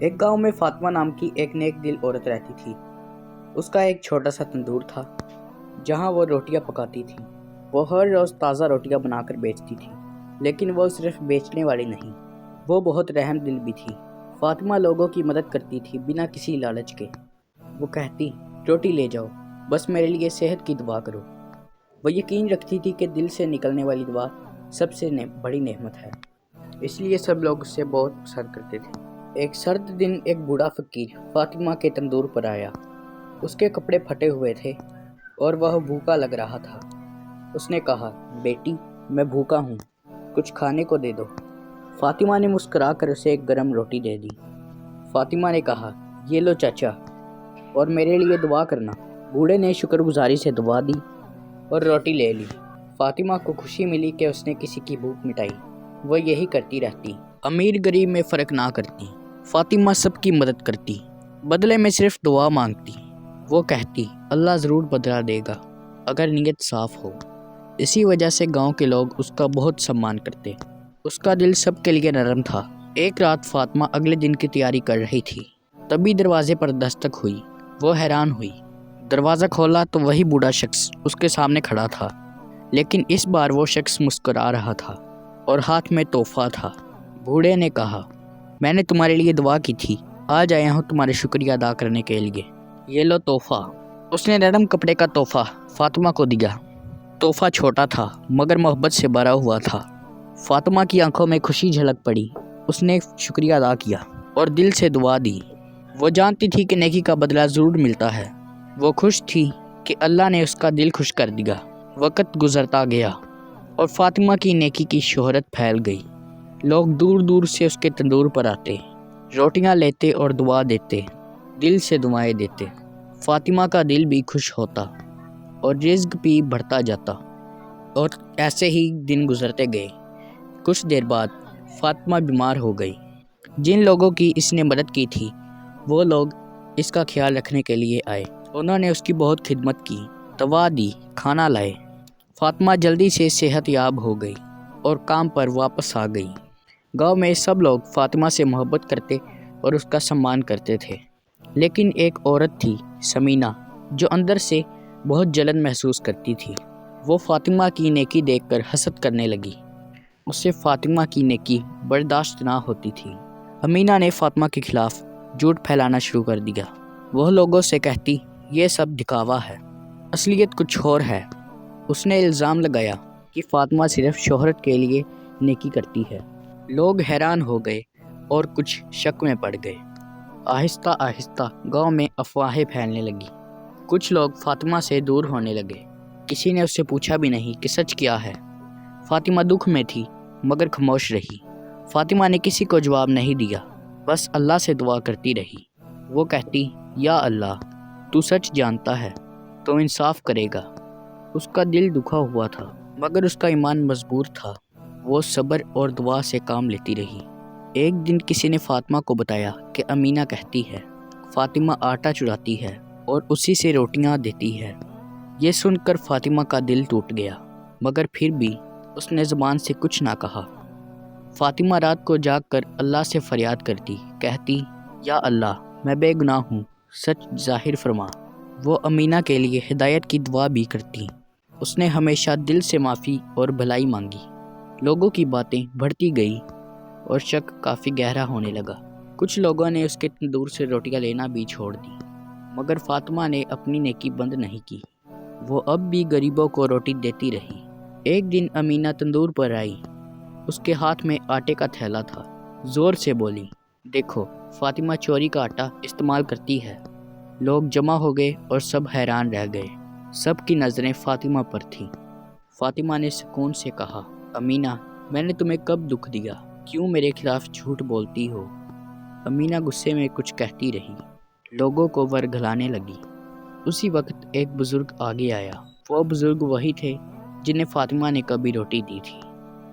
ایک گاؤں میں فاطمہ نام کی ایک نیک دل عورت رہتی تھی۔ اس کا ایک چھوٹا سا تندور تھا جہاں وہ روٹیاں پکاتی تھی۔ وہ ہر روز تازہ روٹیاں بنا کر بیچتی تھی، لیکن وہ صرف بیچنے والی نہیں، وہ بہت رحم دل بھی تھی۔ فاطمہ لوگوں کی مدد کرتی تھی بنا کسی لالچ کے۔ وہ کہتی، روٹی لے جاؤ، بس میرے لیے صحت کی دعا کرو۔ وہ یقین رکھتی تھی کہ دل سے نکلنے والی دعا سب سے بڑی نعمت ہے، اس لیے سب لوگ اسے بہت پسند کرتے تھے۔ ایک سرد دن ایک بوڑھا فقیر فاطمہ کے تندور پر آیا۔ اس کے کپڑے پھٹے ہوئے تھے اور وہ بھوکا لگ رہا تھا۔ اس نے کہا، بیٹی میں بھوکا ہوں، کچھ کھانے کو دے دو۔ فاطمہ نے مسکرا کر اسے ایک گرم روٹی دے دی۔ فاطمہ نے کہا، یہ لو چاچا، اور میرے لیے دعا کرنا۔ بوڑھے نے شکر گزاری سے دعا دی اور روٹی لے لی۔ فاطمہ کو خوشی ملی کہ اس نے کسی کی بھوک مٹائی۔ وہ یہی کرتی رہتی، امیر غریب میں فرق نہ کرتی۔ فاطمہ سب کی مدد کرتی، بدلے میں صرف دعا مانگتی۔ وہ کہتی، اللہ ضرور بدلہ دے گا اگر نیت صاف ہو۔ اسی وجہ سے گاؤں کے لوگ اس کا بہت سمان کرتے۔ اس کا دل سب کے لیے نرم تھا۔ ایک رات فاطمہ اگلے دن کی تیاری کر رہی تھی، تبھی دروازے پر دستک ہوئی۔ وہ حیران ہوئی، دروازہ کھولا تو وہی بوڑھا شخص اس کے سامنے کھڑا تھا، لیکن اس بار وہ شخص مسکرا رہا تھا اور ہاتھ میں تحفہ تھا۔ بوڑھے نے کہا، میں نے تمہارے لیے دعا کی تھی، آج آیا ہوں تمہارے شکریہ ادا کرنے کے لیے، یہ لو تحفہ۔ اس نے نرم کپڑے کا تحفہ فاطمہ کو دیا۔ تحفہ چھوٹا تھا مگر محبت سے بھرا ہوا تھا۔ فاطمہ کی آنکھوں میں خوشی جھلک پڑی۔ اس نے شکریہ ادا کیا اور دل سے دعا دی۔ وہ جانتی تھی کہ نیکی کا بدلہ ضرور ملتا ہے۔ وہ خوش تھی کہ اللہ نے اس کا دل خوش کر دیا۔ وقت گزرتا گیا اور فاطمہ کی نیکی کی شہرت پھیل گئی۔ لوگ دور دور سے اس کے تندور پر آتے، روٹیاں لیتے اور دعا دیتے، دل سے دعائیں دیتے۔ فاطمہ کا دل بھی خوش ہوتا اور رزق بھی بڑھتا جاتا، اور ایسے ہی دن گزرتے گئے۔ کچھ دیر بعد فاطمہ بیمار ہو گئی۔ جن لوگوں کی اس نے مدد کی تھی وہ لوگ اس کا خیال رکھنے کے لیے آئے۔ انہوں نے اس کی بہت خدمت کی، دوا دی، کھانا لائے۔ فاطمہ جلدی سے صحت یاب ہو گئی اور کام پر واپس آ گئی۔ گاؤں میں سب لوگ فاطمہ سے محبت کرتے اور اس کا سمان کرتے تھے، لیکن ایک عورت تھی، سمینہ، جو اندر سے بہت جلن محسوس کرتی تھی۔ وہ فاطمہ کی نیکی دیکھ کر حسد کرنے لگی۔ اسے فاطمہ کی نیکی برداشت نہ ہوتی تھی۔ امینہ نے فاطمہ کے خلاف جھوٹ پھیلانا شروع کر دیا۔ وہ لوگوں سے کہتی، یہ سب دکھاوا ہے، اصلیت کچھ اور ہے۔ اس نے الزام لگایا کہ فاطمہ صرف شہرت کے لیے نیکی کرتی ہے۔ لوگ حیران ہو گئے اور کچھ شک میں پڑ گئے۔ آہستہ آہستہ گاؤں میں افواہیں پھیلنے لگی۔ کچھ لوگ فاطمہ سے دور ہونے لگے۔ کسی نے اس سے پوچھا بھی نہیں کہ سچ کیا ہے۔ فاطمہ دکھ میں تھی مگر خاموش رہی۔ فاطمہ نے کسی کو جواب نہیں دیا، بس اللہ سے دعا کرتی رہی۔ وہ کہتی، یا اللہ، تو سچ جانتا ہے تو انصاف کرے گا۔ اس کا دل دکھا ہوا تھا مگر اس کا ایمان مضبوط تھا۔ وہ صبر اور دعا سے کام لیتی رہی۔ ایک دن کسی نے فاطمہ کو بتایا کہ امینہ کہتی ہے، فاطمہ آٹا چراتی ہے اور اسی سے روٹیاں دیتی ہے۔ یہ سن کر فاطمہ کا دل ٹوٹ گیا، مگر پھر بھی اس نے زبان سے کچھ نہ کہا۔ فاطمہ رات کو جاگ کر اللہ سے فریاد کرتی، کہتی، یا اللہ، میں بے گناہ ہوں، سچ ظاہر فرما۔ وہ امینہ کے لیے ہدایت کی دعا بھی کرتی۔ اس نے ہمیشہ دل سے معافی اور بھلائی مانگی۔ لوگوں کی باتیں بڑھتی گئی اور شک کافی گہرا ہونے لگا۔ کچھ لوگوں نے اس کے تندور سے روٹیاں لینا بھی چھوڑ دی، مگر فاطمہ نے اپنی نیکی بند نہیں کی۔ وہ اب بھی غریبوں کو روٹی دیتی رہی۔ ایک دن امینہ تندور پر آئی۔ اس کے ہاتھ میں آٹے کا تھیلا تھا۔ زور سے بولی، دیکھو، فاطمہ چوری کا آٹا استعمال کرتی ہے۔ لوگ جمع ہو گئے اور سب حیران رہ گئے۔ سب کی نظریں فاطمہ پر تھیں۔ فاطمہ نے سکون سے کہا، امینہ، میں نے تمہیں کب دکھ دیا؟ کیوں میرے خلاف جھوٹ بولتی ہو؟ امینہ غصے میں کچھ کہتی رہی۔ لوگوں کو ورگلانے لگی۔ اسی وقت ایک بزرگ آگے آیا۔ وہ بزرگ وہی تھے جنہیں فاطمہ نے کبھی روٹی دی تھی۔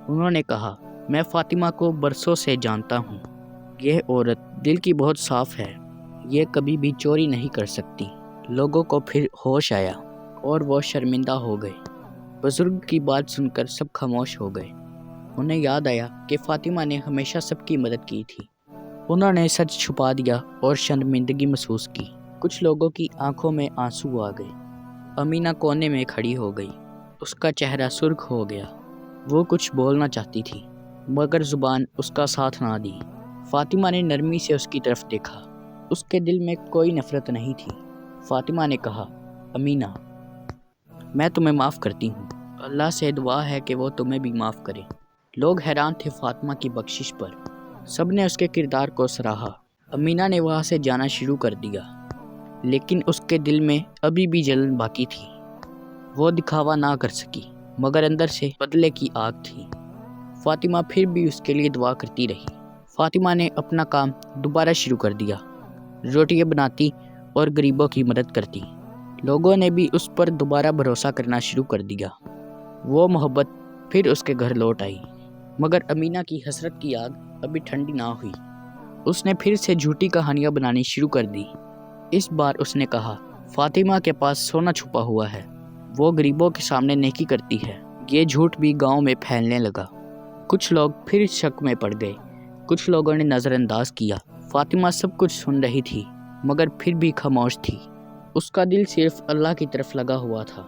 انہوں نے کہا، میں فاطمہ کو برسوں سے جانتا ہوں۔ یہ عورت دل کی بہت صاف ہے، یہ کبھی بھی چوری نہیں کر سکتی۔ لوگوں کو پھر ہوش آیا اور وہ شرمندہ ہو گئے۔ بزرگ کی بات سن کر سب خاموش ہو گئے۔ انہیں یاد آیا کہ فاطمہ نے ہمیشہ سب کی مدد کی تھی۔ انہوں نے سچ چھپا دیا اور شرمندگی محسوس کی۔ کچھ لوگوں کی آنکھوں میں آنسو آ گئے۔ امینہ کونے میں کھڑی ہو گئی۔ اس کا چہرہ سرخ ہو گیا۔ وہ کچھ بولنا چاہتی تھی مگر زبان اس کا ساتھ نہ دی۔ فاطمہ نے نرمی سے اس کی طرف دیکھا۔ اس کے دل میں کوئی نفرت نہیں تھی۔ فاطمہ نے کہا، امینہ، میں تمہیں معاف کرتی ہوں۔ اللہ سے دعا ہے کہ وہ تمہیں بھی معاف کرے۔ لوگ حیران تھے فاطمہ کی بخشش پر۔ سب نے اس کے کردار کو سراہا۔ امینہ نے وہاں سے جانا شروع کر دیا، لیکن اس کے دل میں ابھی بھی جلن باقی تھی۔ وہ دکھاوا نہ کر سکی مگر اندر سے بدلے کی آگ تھی۔ فاطمہ پھر بھی اس کے لیے دعا کرتی رہی۔ فاطمہ نے اپنا کام دوبارہ شروع کر دیا، روٹیاں بناتی اور غریبوں کی مدد کرتی۔ لوگوں نے بھی اس پر دوبارہ بھروسہ کرنا شروع کر دیا۔ وہ محبت پھر اس کے گھر لوٹ آئی، مگر امینہ کی حسرت کی آگ ابھی ٹھنڈی نہ ہوئی۔ اس نے پھر سے جھوٹی کہانیاں بنانی شروع کر دی۔ اس بار اس نے کہا، فاطمہ کے پاس سونا چھپا ہوا ہے، وہ غریبوں کے سامنے نیکی کرتی ہے۔ یہ جھوٹ بھی گاؤں میں پھیلنے لگا۔ کچھ لوگ پھر شک میں پڑ گئے، کچھ لوگوں نے نظر انداز کیا۔ فاطمہ سب کچھ سن رہی تھی مگر پھر بھی خاموش تھی۔ اس کا دل صرف اللہ کی طرف لگا ہوا تھا۔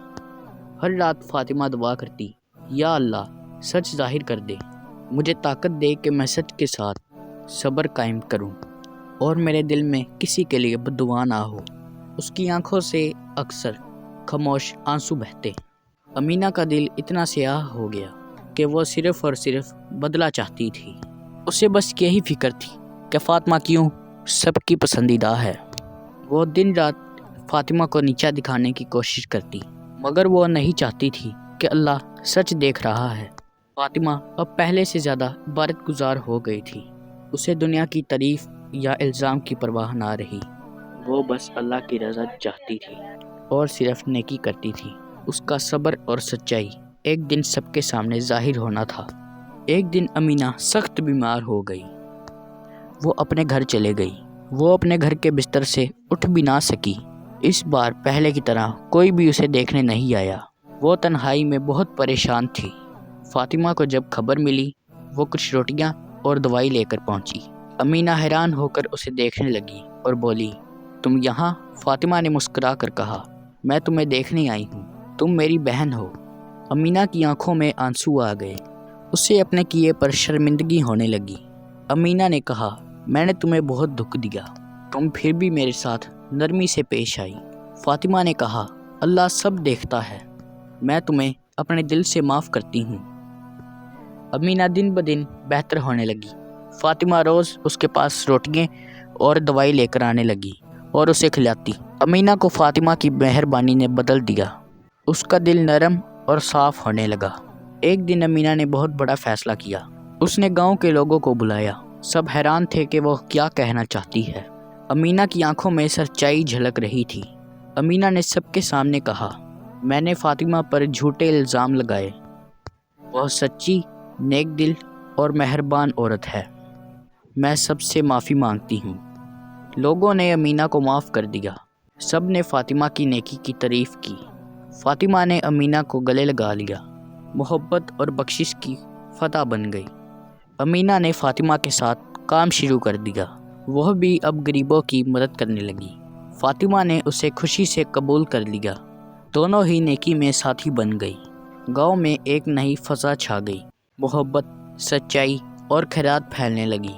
ہر رات فاطمہ دعا کرتی، یا اللہ، سچ ظاہر کر دے، مجھے طاقت دے کہ میں سچ کے ساتھ صبر قائم کروں اور میرے دل میں کسی کے لیے بددعا نہ ہو۔ اس کی آنکھوں سے اکثر خاموش آنسو بہتے۔ امینہ کا دل اتنا سیاہ ہو گیا کہ وہ صرف اور صرف بدلہ چاہتی تھی۔ اسے بس یہی فکر تھی کہ فاطمہ کیوں سب کی پسندیدہ ہے۔ وہ دن رات فاطمہ کو نیچا دکھانے کی کوشش کرتی مگر وہ نہیں چاہتی تھی کہ اللہ سچ دیکھ رہا ہے۔ فاطمہ اب پہلے سے زیادہ عبادت گزار ہو گئی تھی۔ اسے دنیا کی تعریف یا الزام کی پرواہ نہ رہی۔ وہ بس اللہ کی رضا چاہتی تھی اور صرف نیکی کرتی تھی۔ اس کا صبر اور سچائی ایک دن سب کے سامنے ظاہر ہونا تھا۔ ایک دن امینہ سخت بیمار ہو گئی۔ وہ اپنے گھر چلے گئی۔ وہ اپنے گھر کے بستر سے اٹھ بھی نہ سکی۔ اس بار پہلے کی طرح کوئی بھی اسے دیکھنے نہیں آیا۔ وہ تنہائی میں بہت پریشان تھی۔ فاطمہ کو جب خبر ملی، وہ کچھ روٹیاں اور دوائی لے کر پہنچی۔ امینہ حیران ہو کر اسے دیکھنے لگی اور بولی، تم یہاں؟ فاطمہ نے مسکرا کر کہا، میں تمہیں دیکھنے آئی ہوں، تم میری بہن ہو۔ امینہ کی آنکھوں میں آنسو آ گئے۔ اسے اپنے کیے پر شرمندگی ہونے لگی۔ امینہ نے کہا، میں نے تمہیں بہت دکھ دیا، تم پھر بھی میرے ساتھ نرمی سے پیش آئی۔ فاطمہ نے کہا، اللہ سب دیکھتا ہے، میں تمہیں اپنے دل سے معاف کرتی ہوں۔ امینہ دن بدن بہتر ہونے لگی۔ فاطمہ روز اس کے پاس روٹیاں اور دوائی لے کر آنے لگی اور اسے کھلاتی۔ امینہ کو فاطمہ کی مہربانی نے بدل دیا۔ اس کا دل نرم اور صاف ہونے لگا۔ ایک دن امینہ نے بہت بڑا فیصلہ کیا۔ اس نے گاؤں کے لوگوں کو بلایا۔ سب حیران تھے کہ وہ کیا کہنا چاہتی ہے۔ امینہ کی آنکھوں میں سچائی جھلک رہی تھی۔ امینہ نے سب کے سامنے کہا، میں نے فاطمہ پر جھوٹے الزام لگائے۔ وہ سچی، نیک دل اور مہربان عورت ہے۔ میں سب سے معافی مانگتی ہوں۔ لوگوں نے امینہ کو معاف کر دیا۔ سب نے فاطمہ کی نیکی کی تعریف کی۔ فاطمہ نے امینہ کو گلے لگا لیا۔ محبت اور بخشش کی فتح بن گئی۔ امینہ نے فاطمہ کے ساتھ کام شروع کر دیا۔ وہ بھی اب غریبوں کی مدد کرنے لگی۔ فاطمہ نے اسے خوشی سے قبول کر لیا۔ دونوں ہی نیکی میں ساتھی بن گئی۔ گاؤں میں ایک نئی فضا چھا گئی۔ محبت، سچائی اور خیرات پھیلنے لگی۔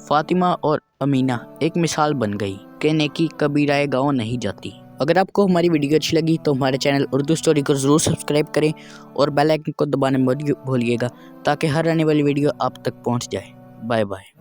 فاطمہ اور امینہ ایک مثال بن گئی کہ نیکی کبھی رائے گاؤں نہیں جاتی۔ اگر آپ کو ہماری ویڈیو اچھی لگی تو ہمارے چینل اردو اسٹوری کو ضرور سبسکرائب کریں اور بیل آئکن کو دبانا مت بھولیے گا تاکہ ہر آنے والی ویڈیو آپ تک پہنچ جائے۔ Bye bye.